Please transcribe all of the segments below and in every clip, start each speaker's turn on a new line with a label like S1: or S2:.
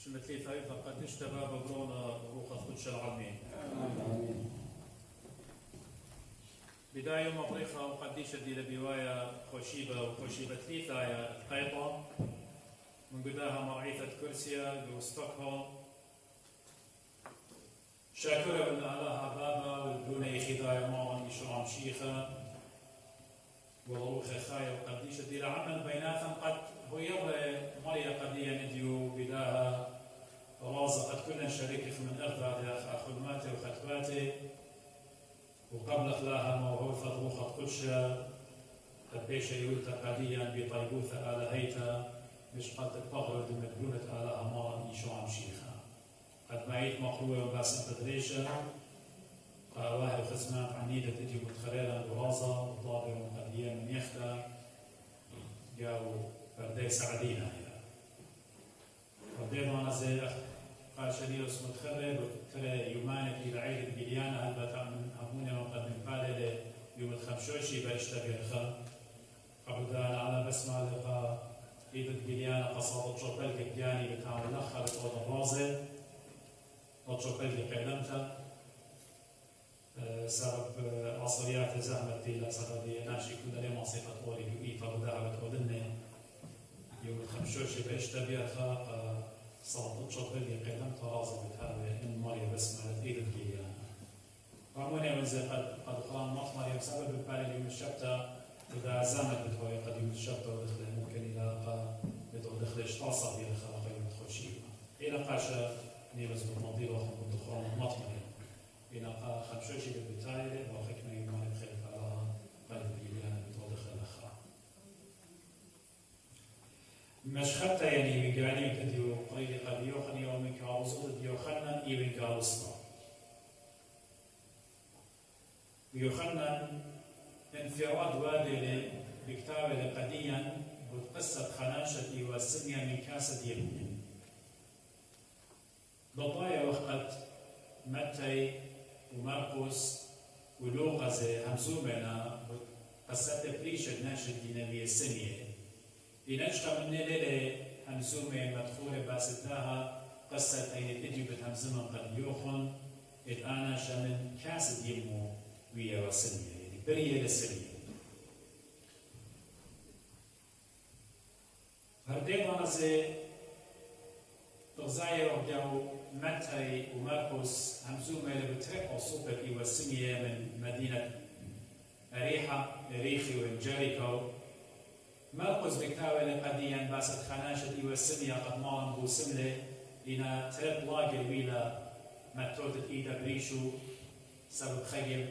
S1: شمتلي ثايفا قد اشتبى ببرونا روخ خدش العلمين. بداية مبريخة وقديش دي لبيوايا خوشيبة وخوشيبة ثلاثة قيطة من قداها مرعيثة كرسيا بستوكهولم شاكرة بن أهلها بابا والبروني خدايا ماما يشرام شيخة وروخة خاية وقديش دي لعمل بيناتهم قد هو يرى مريا قدية نديو بداها رازة قد كنا شريك من أرضها خدماتي وخطباتي وقبل خلاها موهوثة روخة قدشة قد بيش يولتا قديا بطيبوثة آلهيتا مش قد تطغرد مدبونة آلها مارا يشرام شيخة قد معيد مقروة وباسم تدريشة قاواها وخزمان عنيدة تجي متخريرا برازة وطابر وقديا من يختا جاو بردي سعدينا هي بردي مانا زي قال شديوس متخرب وترى يومانك إلى عيد بليانة هلبتا من أبونا وقد من قال يوم الخمشوشي باشتبه خا قبضان على بسمة لقى إيد بليانة قصاد الشوبلك بياني بتعمل لخر طول الرازة الشوبلك قدمتها سبب عصريات زحمة في سبب ناشي كل يوم عصيقة طولي بإيطا ودعوة ودنة يوم الخمشوشي باشتبه خا صلاة الشطر اللي قدمت رازة بتهاوي إن مريم بسمة لتقيد الكيان. راموني وزي قد قران مط مريم سبب البالي اليوم الشبتة إذا زامت بتهوي قد يوم الشبتة ودخله ممكن إلى بدو دخل اشتاصة بيها خلقا يوم تخشيها. إلى قاشا نيبز بالمضيل وقت كنت قران مط مريم. إلى قا خمشوشي بالبتايلة وخكنا يوم مريم خلق على قلب اليان بدو دخل الأخرى. مش خطة يعني بجاني تديو قريب قد يوخن يوم كاروزو تديو خنا يبن كاروسنا ويوخنا انفراد وادي بكتاب قديا بقصة خناشة والسمية من كاسة يمن بطايا وقت متى ومرقس ولوقا زي همزومنا قصة بريشة ناشد دينامية السمية لنشقى من ليلة همزومة مدخولة باستها قصة أين تجي بتهمزمة قد يوخن الآن شمن كاسد يمو ويا وسنية يعني برية لسنية هردين ونزي تغزايا وبداو متى ومرقس همزومة لبترقوا صوبك وسنية من مدينة أريخي وجيريكو مرقس بكتاوي قديا باسد خناشة والسمية قد مارن بو سملة لنا ترد لاقي ويلا متوتت إيدا بريشو سبب خيب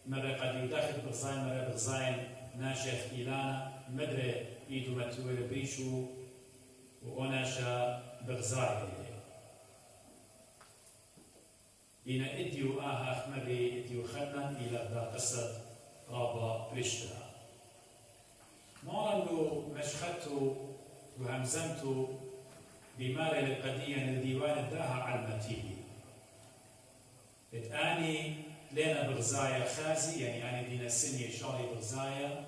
S1: مرة قد يدخل بغزاين مرة بغزاين ناشخ إيلانا مدري إيدو متوي بريشو وأناشا بغزاين لنا إديو آها مري إديو خلنا إلى دا قصة رابا بريشتا مارلو مشخته وهمزمته بمال القدية الديوان الداها على المتيبي اتاني لنا بغزايا خازي يعني أنا دينا سنية شاري بغزايا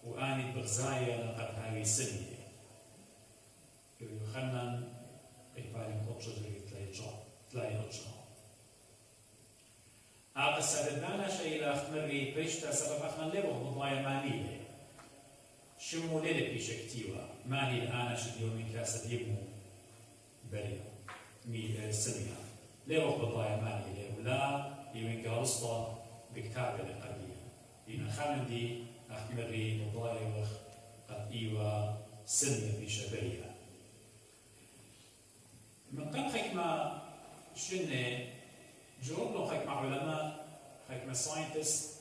S1: وأني بغزايا لقد هاوي سنية يخلنا إقبالي مقبشة تلاقي رجع أقصد الدانا شيء لأخمري بريشتا سبب أخنا لبغ بضايا مانيلة شمو ليلة بيشكتيوا ماني الآن شد يومي كاسد يبمو بريا مي سميا ليه وقت بضايا ماني ليه ولا يوين كارسطا بكتابة القدية إن خالدي أحمري بضايا وخ قد إيوا سميا بيشبريا من قبل حكمة شنة جرب له حكمة علماء حكمة ساينتست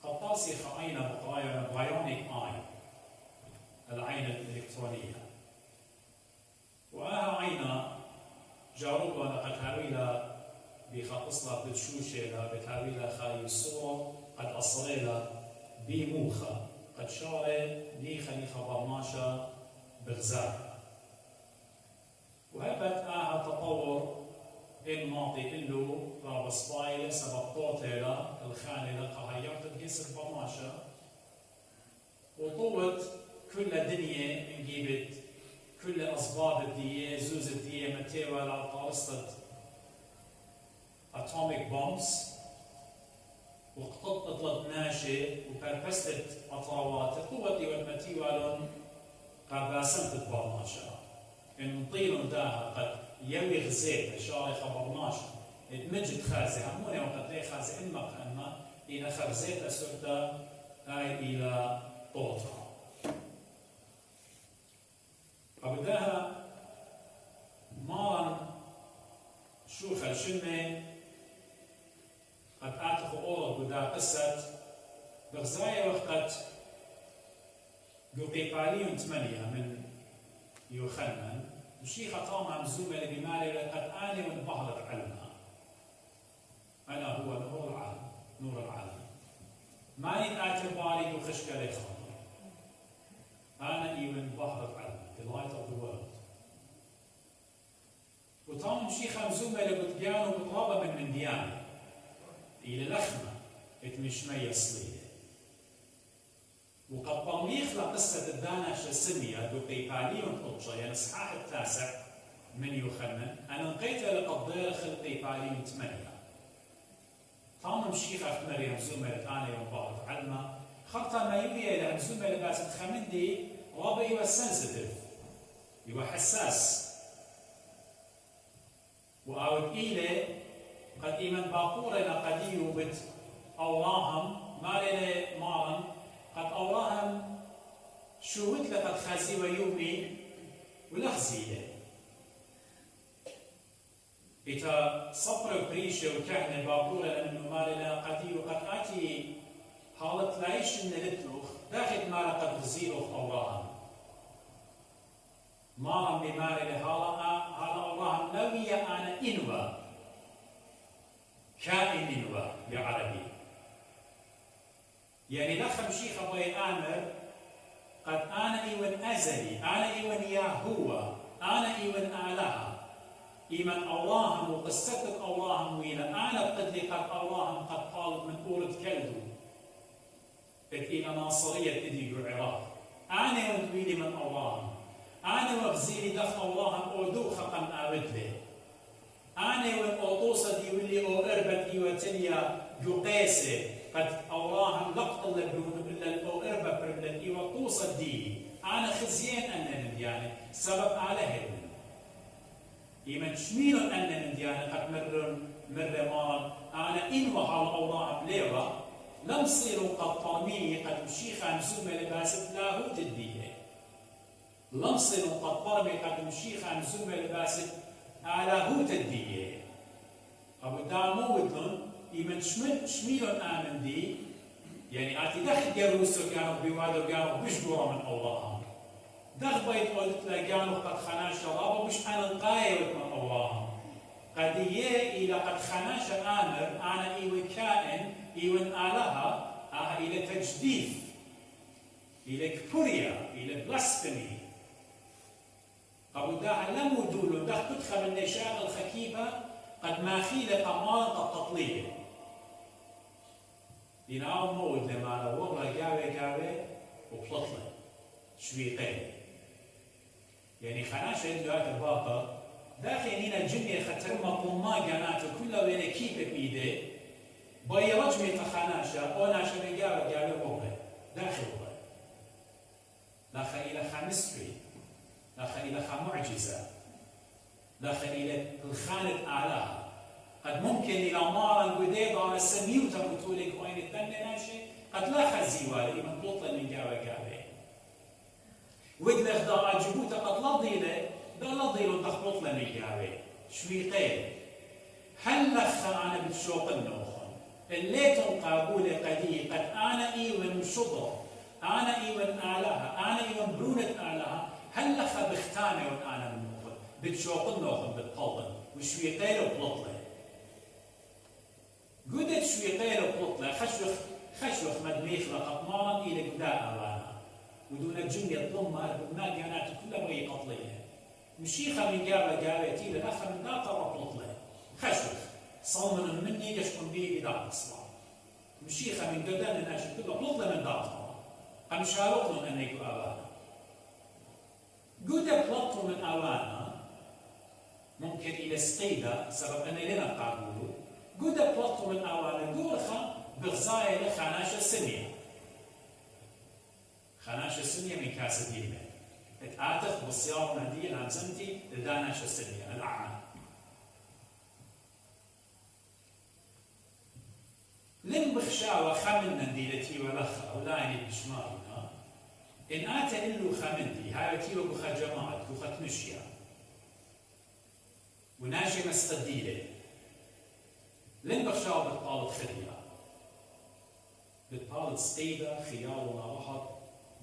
S1: قد تاسي خاينة بقرايا بايونيك آي العين الإلكترونية وآها عينة جاروبا لقد هاويلا بخاطصلا بتشوشيلا بتهاويلا خاي الصورة قد أصريلا بموخة قد شاري نيخا برماشا بغزايا وهبت آها تطور الماضي إلو رابسبايل سبب طوتيلا الخانة لقاها يعطي جسد برماشا وطوت كل الدنيا نجيبت كل أسباب الدية زوز الدية متيوة لطارسة atomic bombs وقطط اطلت ناشي وبربستت أطراوات قوتي والمتيوة قاباسمت تبرناشا إن طيلون داها قد يوي غزيت شاري خبرناشا اتمجد خازي هموني وقد لي خازي إما إلى خرزيت أسرتا هاي إلى طوطها فبداها مارن شوخ الشمة قد أعتقوا أورد بدا قصة بغزاية وقت قيقاليون 8 من يوخنن وشيخة طامة مزومة لبمالي لقد آني وانبهرت علمها أنا هو نور العالم نور العالم ماني اعتباري وخشك لي خاطر أنا إيوان بهرت علمها the light of the world وطام شيخة مزومة لبطقيان وبطرابة من ديانة إلى لخمة اتمشمية صلية وقد طميخ لقصة الدانش السمية بقيقاليون قطشة يعني الإصحاح 9 من يوخنن أنا لقيت لقد داخل قيقاليون 8 طام شيخة مريم زومة أنا يوم بهرت علمها خطة ما يبي إلى زومة لباسة خمندي رابع يو سنسيتيف يو حساس وأود إلى قد إيمن باقورة لقد يوبت أوراهم ما لنا مارن قد أوراهم شوت لقد خازي ويومي ولخزيله إذا صبر بريشة وكهنة باقورة لأنه ما لنا قد وقد آتي حالة لايش نلتلوخ داخل ما لقد غزيلوخ أوراهم مارن بماري لهالا أوراهم لوية أنا إنوى كائن إنوى بعربي يعني لخم شيخ أبوي آمر قد أنا إيوان أزلي أنا إيوان ياهوى أنا إيوان آلهة إيمان أوراهم وقصتك أوراهم ويلا أنا قد قد أوراهم قد قالت من أورد كلدو إلى ناصرية إديو العراق أنا وانتويلي من أوراهم أنا وبزيلي دخل أوراهم أودو خقم آبدلي أنا والأوطوسة دي واللي أو إربت إيواتليا يقاسي قد أوراهم لقط اللبنون إلا الأو إربت بربلن إيواتوسة دي أنا خزيان أنا نديانة سبب على هدن إيمان شميلون أنا نديانة قد مر مارن أنا إنوى على أوراهم ليرة لم صيروا قد طامي قد مشيخا مسومة لباسة لاهوت الدية لم صيروا قد طامي قد مشيخا مسومة لباسة لاهوت الدية أبو دامو ودلن إيمان شميلون آمن دي يعني آتي دخل يروسو كانوا بيوادو كانوا بشجورة من أوراهم دخل بيت قلت لكانوا قد خناش رابو مش أنا نقاية من أوراهم قد إلى قد خناش آمر أنا إيوي كائن إيوان آلهة إلى تجديف إلى كبريا إلى بلاسفمي أبو داها لم يدولوا دخل تدخل النشاط الخكيبة قد ما خيل قمار التطلية لناو مود لما لورا قاوي وبلطلة شويقين يعني خناشة دلوقتي الباطة داخل هنا الجنية خترمة طما قناته كلها وين كيبة بيده باي رجمي تخاناشة أو ناشة قاوي بوغي داخل بوغي داخل إلى خامستري داخل إلى معجزة داخل إلى الخانة آلهة قد ممكن إلى مارا قديد على السميوتا بطولك وين الثانية ناشي قد لا خزيوالي من بطلة من قاوي ودلخ دا أجبوتا قد لا ضيلة دا لا ضيلة تخبط لنا قاوي شويقين هل لخ أنا بتشوق النوخن الليتم قابولة قدي قد أنا إيوان شضر أنا إيوان آلهة أنا إيوان برونة آلهة هل لخ بختانة وأنا من نوخن بتشوق النوخن بالطلن وشويقين وبلطلة قدت شويقين وبلطلة خشوخ مدميخ لقد مارا إلى قداء أوانا ودون الجنية ضمها ما كانت كلها بغي قطلية مشيخة من قاوة تيلا الأخر من لا ترى بلطلة خشوخ صمن مني يشكن بي بداع الإسلام مشيخة من قدان الناشد كلها بلطلة من داعتها قم شارقنا أن يكون أوانا جودا بلطو من أوانا ممكن إلى سقيدة سبب أن لنا قابلو جودا بلطو من أوانا جورخا بغزايا لخاناشة سنية خاناشة سنية من كاسة ديمة اتآتخ بالصيام مهدية الهمزمتي لداناشة سنية الأعمى لم بخشاوة خمن نديلتي ولخا أولايني بشمارنا إن آتا إلو خمندي هاي تيو بخا جماعة بخا تمشيا وناشي مستديلة لم بخشاوة بتطالت خليا بتطالت سقيدة خيار ونارحط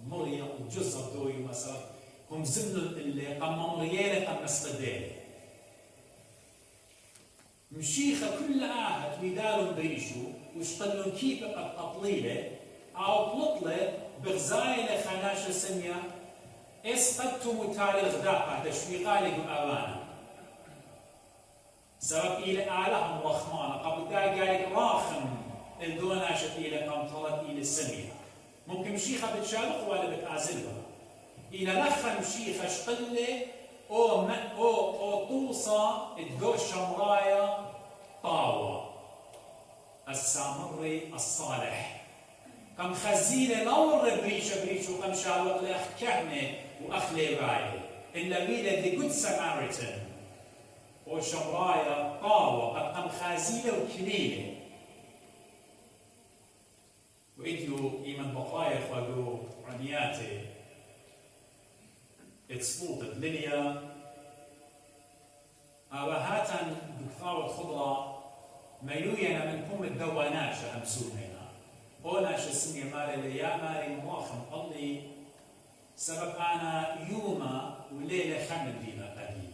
S1: مريا وجزر دوي ومسار هم زمن اللي قم مريالة قم مستديلة مشيخة كل آهت ويدالون بريشو وشقلون كيف قد قطليلة أو بلطلة بغزايلة خناشة سنية اسقدتم وتالي الغداقة تشويقالي بأوانا سبب إلى آلهم رخمانة قبل داي قالك راخم الدوناشة إلى قمطلت إلى السنية ممكن مشيخة بتشارق ولا بتعزلها إلى لخا مشيخة شقلة أو توصى تقول شمرايا طاوة السامري الصالح كم خزينة نور بريشة وكم شالوق لأخ كهنة وأخ ليباية إلا ميلة دي good Samaritan أو شمرايا طاوة قد كم خزينة وكليلة وإديو إيمان بقايا خلو عنياتي اتسبوطت لينيا هاتن بكثارة خضرة ميلوينا من كوم الدواناشة همسومينا أوناشة سمية ماري ليا ماري مواخم قلي سبب أنا يوما وليلة خمن دينا قليل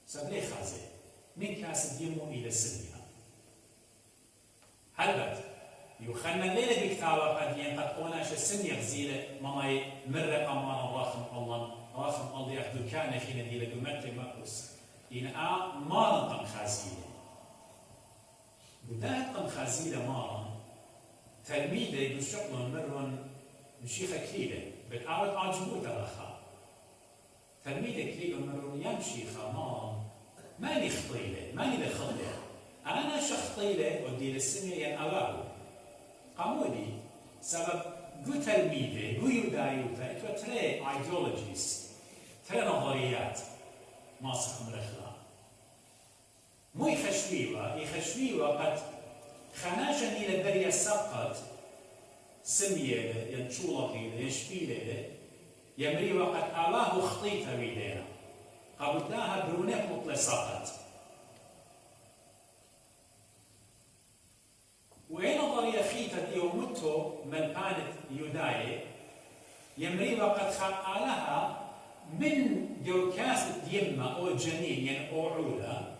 S1: سبب ليه خازي من كاس ديمو إلى السنية هلبت يخلنا الليلة بكثارة قديم قد أوناشة سمية غزيلة ماي مرة قمانا راخم الله يحدو كان خينا ديلا دمتي مقوس إن ما نطم خازيلة بداية طم خازيلة مارا تلميذة يدو شغلون مرون مشيخة كليلة بتعود عجبوتا لخا تلميذة كليلة مرون يمشيخة مارا ماني خطيلة ماني لخطيلة أنا شخطيلة ودي للسنة ين أوابو قامولي سبب جو تلميذة جو يودايوتا اتوا تري ايديولوجيز تري نظريات ماسخ من الأخلاق مو يخشويوا قد خناشا إلى بريا سقط سمية ينشولة يشبيلة يمري وقد ألاه خطيطة ويدينا قبلناها برونيك مطلع سقط وين نظرية خيطة يومتو من كانت يوداي يمري وقد خلقالها من جوكاس ديمة أو جنين يعني أو عولة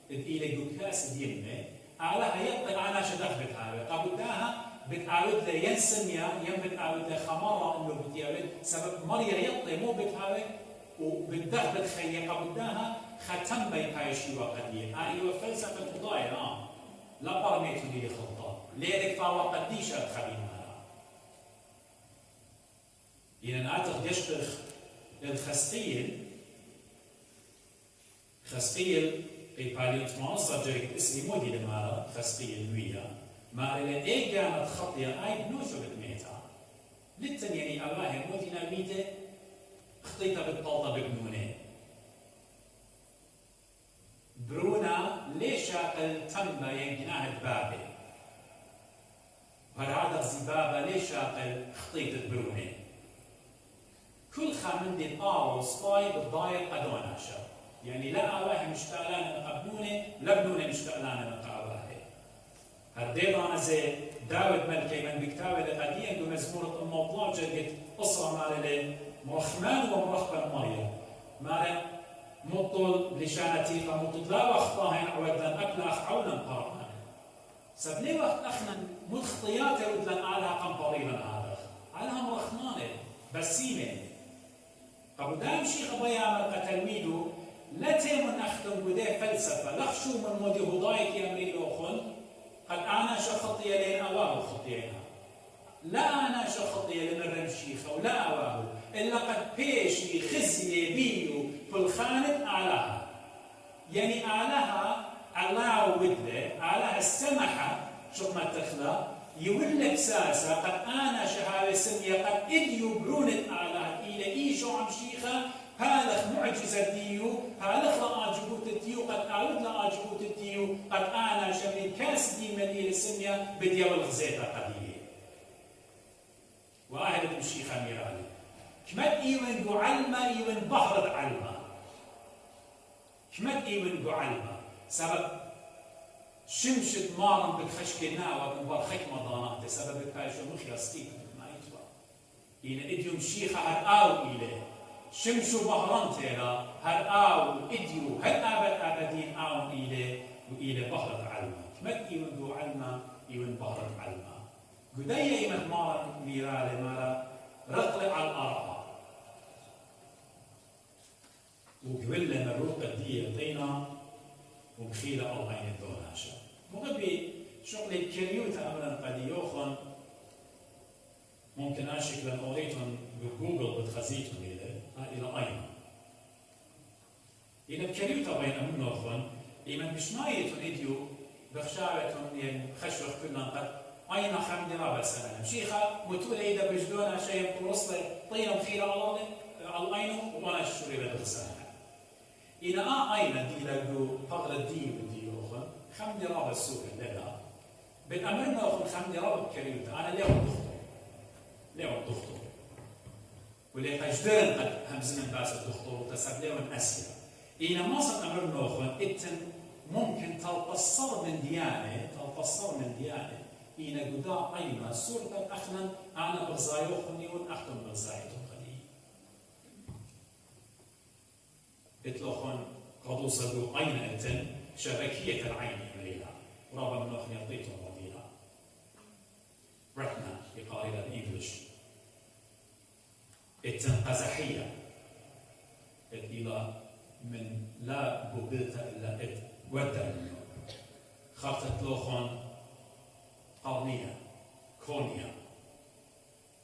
S1: إلى جوكاس ديمة علىها يطلق أنا شدخ بتعاود قبلناها بتعاود له ينسميا يم بتعاود له خمرة إنه بتعاود سبب مريا يطلق مو بتعاود وبتدخ بتخيل قبلناها ختم بيقايشي وقديم أيوة فلسفة ضايع لا برميتو لي خطة ليك فاوا قديش أتخبينها إذا أعتقد يشتغل الخسقيل الباليوتمان صجرت اسمي مودي لمارا خسقيل ويا ما إلى إيه كانت خطية أي بنوشو بتميتها لتن يعني الله مودي ناميته خطيتها بالطلطة بجنونه برونا ليش عقل تنبا ينجناه بابي وهذا زبابة ليش عقل خطيت برونه كل خامن دي طاو صاي بالضايق أدوناشا يعني لا أواه مشتغلان قبنونه لا بنونه مشتغلان قاواه هرديض أنا زي داود ملكي من بكتابة قديم دو مزمورة الموضوع جدت أسرة مالي مرخمان ومرخبا مريم مالي مطل لشانتي فمطل لا وقتها عودن أكل أخ عونا قرآن سبلي وقت أخنا متخطيات ودلن علىها قنطريبا علىها مرخمانة بسيمة قبل دائم شيخ أبا يعمل كتلميذه لا تيمن أخدم بده فلسفة لخشو من مودي هضايك يمري لوخن قد أنا شخطية لين أواه خطينا لا أنا شخطية لمرم شيخة ولا أواه إلا قد بيشي خزي بيو بالخانة آلها يعني آلها الله ودله آلها السمحة شو ما تخلى يولك ساسا قد أنا شهادة سمية قد إديو برونة آلها إلى إيشو عم شيخة هالخ معجزة ديو هالخ لآجبوت الديو قد أعود لآجبوت الديو قد أنا شمي كاس دي مدينة السمية بديو الغزيطة قدية وأهل الشيخة ميرالي كمت إيوان دو علمة إيوان بحرد علمة كمت إيوان دو علمة سبب شمشت مارن بالخشكنا وبنبرخك مضانات سبب الكايشو مخيصتيك ما يتوى إن إديوم شيخة هرآو إليه شمشو بحران تيرا هرآو إديو هل أبدين آون إليه وإلى بحرد علمة كمت إيوان دو علمة إيوان بحرد علمة قدية إيمان مارن ميرالي مارا رقل على الأرض وقبل لنا الروقة دي يعطينا وبخيلة الله عين الدوناشة مغبي شغل الكريوتا أمرا قد يوخن ممكن أشك لأن أوريتهم بجوجل بتخزيتهم إلى أين إلى الكريوتا بين أمنوخن إيمان بشنايتهم إديو بخشاوتهم يعني خشوخ كلنا قد أين خمدي رابع سنة شيخة متولى إذا بجدونا شيء بوصل طينا بخيلة الله الأينو وأنا الشوري بدرسها إذا أين دي لقو فقر الدين بدي أخن خمدي رابع السوق الليلة بالأمرنا أخن خمدي رابع كريوتا أنا ليه الدكتور وليه قجدرن قد همزمن باس الدكتور وتسب ليه من أسيا إذا ما صد أمرنا أخن إتن ممكن تلتصر من ديانة إذا قدا أين سورة أخنا أنا بغزايوخني والأخن بغزايتهم إطلاقاً قد وصلوا أين أتن شبكية العين إليها ورابع من أخي يعطيتهم وضيها رحنا بقائلة الإنجليش إتن قزحية إلى من لا بوبلتا إلا إت ودى منه خاطت لوخون قرنية كونية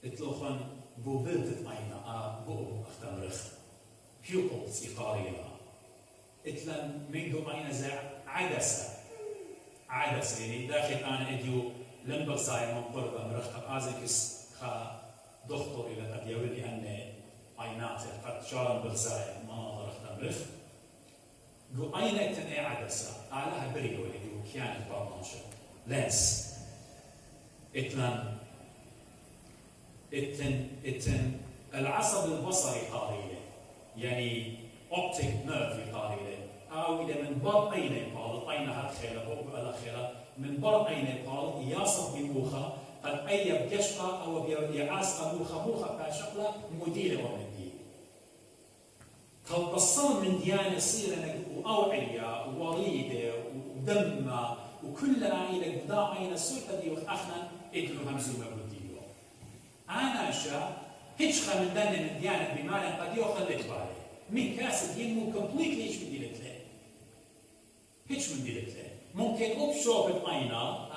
S1: إطلاقاً بوبلتت أين بوب أختمرخ pupils إيطالية إتلن منذ أين زع عدسة يعني داخل أنا إديو لمبرزاي من قرب مرخ أزكس خا دكتور إلى قد يولي أن عينات قد شارن برزاي مناظر مرخ جو أين إتن عدسة علىها بريو إديو كيان برنامج لينس إتن العصب البصري قليلا يعني اوبتيك نيرف قليلا او اذا من بر عين البال عينها خيره او الاخره من بر عين البال يصب بموخه قد اي بقشقه او بيعاس موخه بشكله مديره ومنديل توصل من ديانه يصير واوعيه ووريده ودمه وكل عائله قدام عين السلطه دي واخنا ادلو همزومه بديو انا شا هيش من دنا من ديانة بمعنى قد يأخذ بالي من كاس الدين مو كومبليتلي هيش من ديلت له هيش من ديلت له ممكن أبشوف الأينا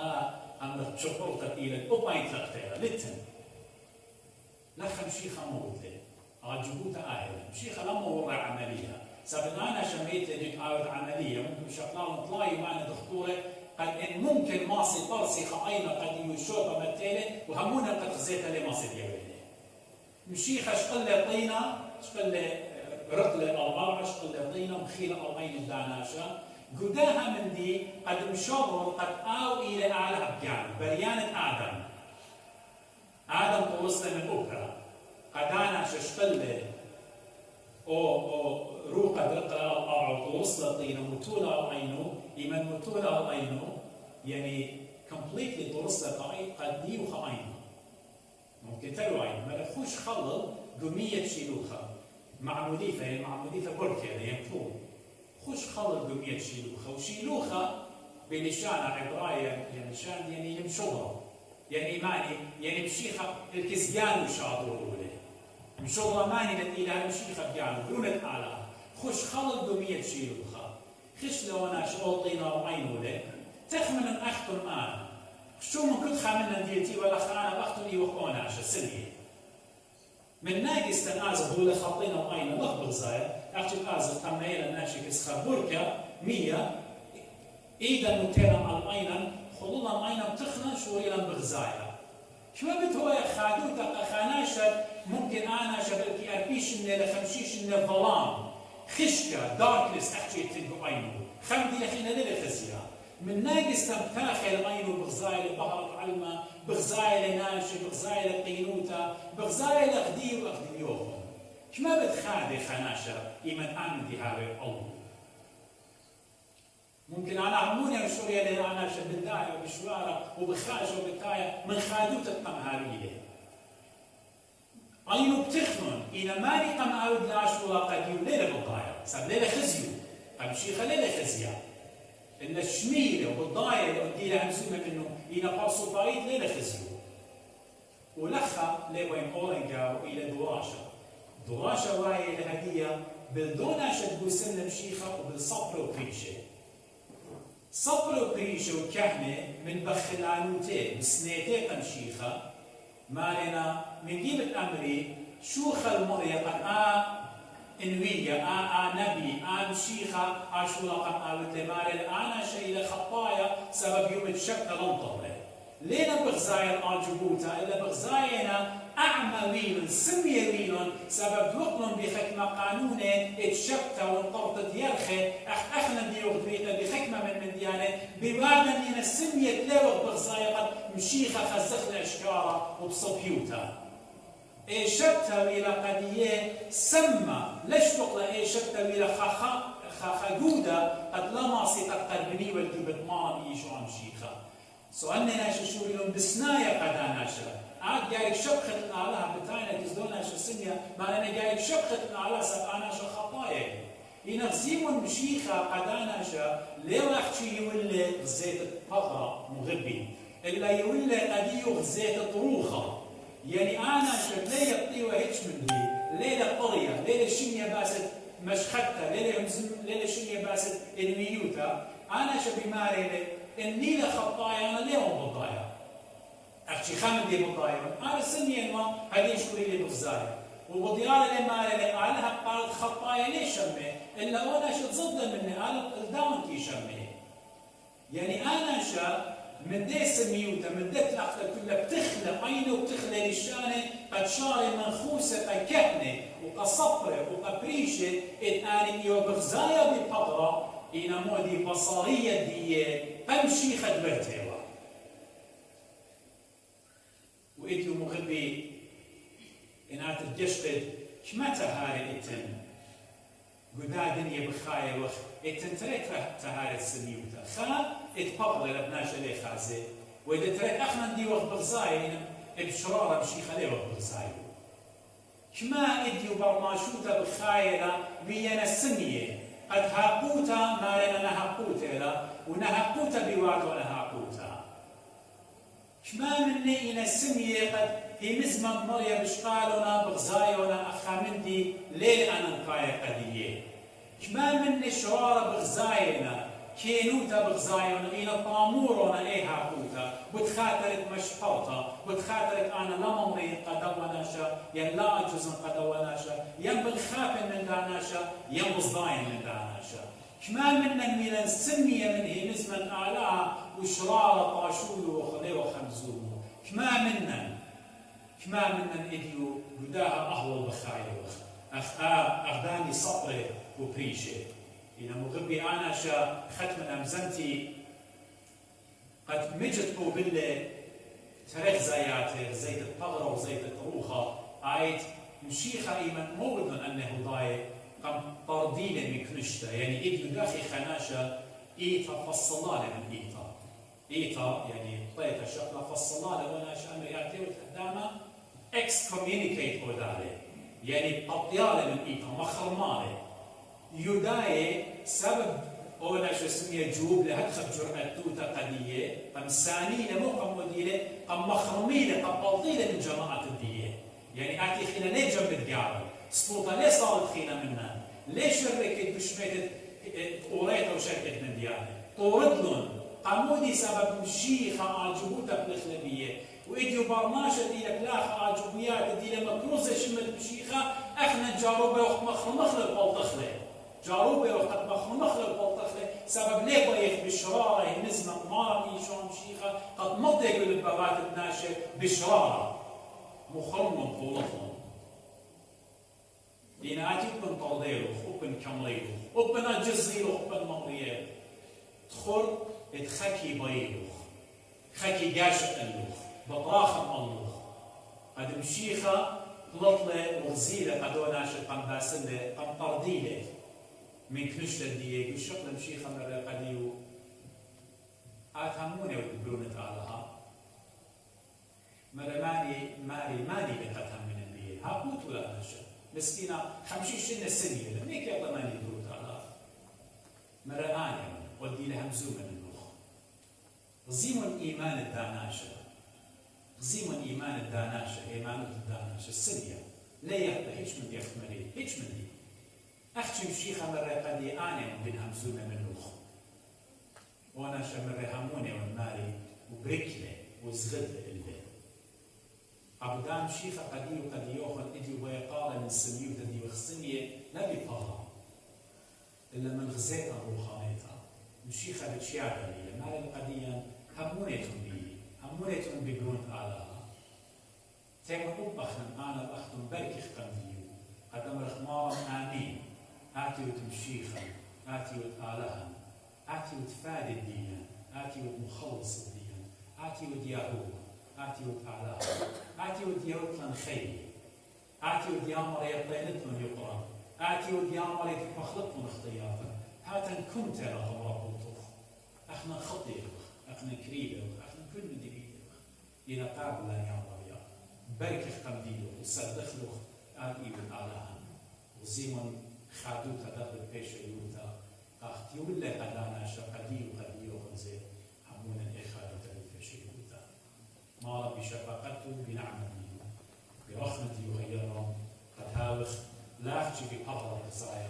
S1: أما تشوفه تقيلة أبين تقتله لتن لا خمشيخة موجود له عجبوته آية مشيخة لما ورع عملية سبب أنا شميت لك آية عملية ممكن شغلان طلاي معنا دكتورة قد إن ممكن ماصي طرسي خاينة قد يشوفها متيلة وهمونا قد خزيتها لماصي ديالي مشيخة شقلة طينة شقلة رقلة الأربعة شقلة طينة مخيلة أربعين الداناشة قداها من دي قد مشرر قد آو إلى أعلى بيان بريانة آدم توصل من أوبرا قدانا شقلة أو روقة رقلة الأربعة توصل طينة مطولة عينه إيمان مطولة عينه يعني completely توصل قد دي وخاينه ممكن تلوين ما تخوش خلل قمية شيلوخة مع مضيفة بركة يعني طول خوش خلل قمية شيلوخة وشيلوخة بلشانة عبراية يعني شان يعني يمشوها يعني ماني يعني مشيخة الكزيان وشاطروا له مشوها ماني لتيلها مشيخة بيانو برونة على خوش خلل قمية شيلوخة خش لو أنا شوطينا وعينو له تخمن أختم أنا شو من كنت خاملنا ديتي ولا خانا بختني وخونا عشان سنية من ناقص تنازل دولة خطين أو أين لغ بغزايا أكتب آزل تميل الناشي كسخر بركة 100 إيدا نتينا الأينا خلونا الأينا بتخنا شوريلا بغزايا شما بتهوى خادوتا خاناشا ممكن أنا شبكي أربيشن لخمشيشن الظلام خشكة داركنس أحكي تنقو أينو خمدي أخينا للخزيا من ناقص تمتاخل أينو بغزايا لبهرة علمة بغزايا لناشي بغزايا لقينوتا بغزايا لغدي وأخديوهم شما بتخادي خاناشا إيمان آمن دي هاوي الله ممكن أنا عموني وشوريا اللي أنا بالداية وبشوارة وبخاجة وبالتاية من خادوت الطمهارية أينو بتخنون إنا ماني قم أعود لاشولا قديو ليلة بالضاية ساب ليلة خزيو قم شيخة ليلة خزيا إن الشميلة وبالضاية اللي أديلها همزومة منه إنا بارسو بايد ليلة خزيو ولخا ليوين أورنجا وإلى دراشة واي لهدية بالدوناشة تقوسن مشيخة وبالصبر وبريشة صبر وبريشة وكهنة من بخلانوتين وسنيتين مشيخة مالنا من جيبة أمري شوخ المرية قد إنوية نبي مشيخة شولا قد مالنا أنا شيء خطايا سبب يوم الشك لنطره لينا بغزايا الجبوتا إلا بغزاينا أعمى ويلن سمي ويلن سبب دوقلن بحكمة قانونة اتشبتا وانطرطت يرخي أخنا ديوغ دويتا بحكمة من ديانة بوادا لنا سمية لوغ بغزايا قد مشيخة خزخنا أشكارا وبصبيوتا إيه شبتا ويلا قديه سمى ليش تقل إيه شبتا ويلا خاخا جودة قد لماسي قد قربني والجبت مام يشو عن مشيخة سؤالنا ناشا شو لهم بسنايا قدا ناشا عاد جايك شبخة الأعلى بتاعنا تزدون ناشا سنيا ما أنا جايك شبخة الأعلى سبقا ناشا خطايا ينغزيمون مشيخة قدا ناشا ليه أحكي يولي غزيت الطغرة مغبي إلا يولي قديو غزيت طروخة يعني أنا شب ليه يطيوه هيش من لي ليه الطرية ليه الشنية باست مشخدتها ليه الشنية باست الميوتا أنا شب ماري النيلة خطايا أنا ليه بضايا أحكي خامن دي بضايا أنا سنين ما هذه شكوري لي بغزايا وبضيالة لما عليها قالت خطايا ليش شمي إلا أنا شو تصدق مني أنا الداون كي شمي يعني أنا شا من دي سميوتا من دي الأخطاء كلها بتخلى عينه وبتخلى للشانة قد شاري منخوسة قد كهنة وقد صبرة وقد بريشة إن بغزايا ببقرة إنا مودي بصارية دي أمشي خدمتها وإديو مغبي إنها تتجشقد كما تهاري إتن قدا دنيا بخايا وخ إتن تريت تهاري السميوتا خا إتبقل لبناشا لي خازي وإذا تريت أخنا دي وخ بغزاي بشرارة مشي خلي وخ بغزاي كما إديو برماشوتا بخايا بيانا السمية قد هاقوتا ما لنا نهاقوتا لا ونهاقوتا بواد ونهاقوتا كما مني إن السمية قد في مزمن مريا بشقالنا بغزايونا أخامندي ليل أنا نقايا قدية كما مني شرارة بغزاينا كينوتا بغزايونا إلى طامورونا إيه هاقوتا بتخاطرت مشحوطة بتخاطرت أنا لا ممريض قدواناشا ين لا أجزن قدواناشا ين بالخافن من داناشا ين بصداين من داناشا كما منا ميلان سمية من هي مزمن أعلاها وشرارة طاشولو وخليو وخمزولو كما منا إديو قداها أهوى البخايا أخداني صبري وبريشي إذا مغبي أنا شا ختم أمزنتي قد مجد بالله تاريخ زياته زيت الطغرة وزيت الطروخة آيت مشيخة إيمان مولد أنه ضاي قم طردين مكنشتا يعني إديو داخل خناشة إيتا فصلالة من إيتا يعني طيتا شقنا فصلالة وانا شأن رياتي وتقدامها excommunicate وداري يعني قطيالة من إيتا مخرمالة يوداي سبب أولا شو اسميه جوب لهدخل جرأة توتا قدية قم سانية مو قم وديلة قم مخرميلة قم بلطيلة من جماعة الدية يعني آتي خينا ليه جنب الديارة سلطة ليه صارت خينا منها ليه شركت بشميتت أوريتا وشركت من ديارة طوردلن قمودي سبب مشيخة عالجبوتا بالإخلبية وإديو برناشة دي لك لا خراجوبيات دي لما كروزة شمت بشيخة احنا جاروبة وقت مخل البلطخلة جاروبة وقت مخل البلطخلة سبب ليه بيخ بشرارة نزمة مارمي شون شيخة قد مضي يقول البغات الناشة بشرارة مخرم طولتهم لأن أجيب من طليله وبن كمليله وبن أجزيله وبن مغريله تخر اتخكي بيله خكي جاشق اللوخ بطراخم اللوخ قد مشيخة طلطلة وغزيلة قدونا شقم باسلة قم طرديلة من كنشلة ديك وشقل مشيخة مرة قديو آتهموني وتبرونة علىها مرة ماني بقتها من البيت هابوت ولا نشا مسكينة 50 سنة ليك يلا ماني بروت علىها مرة آني ودي لها مزومة اللوخ غزيم الإيمان الداناشة غزيم الإيمان الداناشة إيمان الداناشة السنية لا يقبل هيش من يختمري هيش من دي أحكي مشيخة مرة قدي آني بينها مزومة من اللوخ وانا شمر هموني والماري وبركلة وزغدة اللي عبدان شيخة قدي وقد يوخن إدي ويقال من سمي وتدي وخصنية لا بيطالها إلا من غزيتها روحانيتها مشيخة بتشيعها لي ماري القديا همونيتهم بي همونيتهم بيقرون آلها تيما أبخن أنا الأخدم بركخ قنديو قدم رخمارا آمين آتي وتمشيخا آتي وتآلها آتي وتفادي الدين آتي وتمخلص الدين آتي ودياهوه آتي وتعالى آتي ودياهوت لنخيل آتي وديامر يطينت من يقرأ آتي وديامر يتمخلط من اختياطا هاتن كنت لهم رب الطوخ احنا خطير احنا كريبه احنا كل من دبيده إلى قابل لا يعمر يا بركة قمديله وصدخلوخ آل إيبن آلها وزيمن خادوتا دخل بيش يوتا أختي ولا قدانا شقدي وقدي وخنزي همونا إخادة في شيء ودا ما ربي شفقته بنعمته برحمته وغيرهم قد هاوخ لا أختي في أفضل القصايا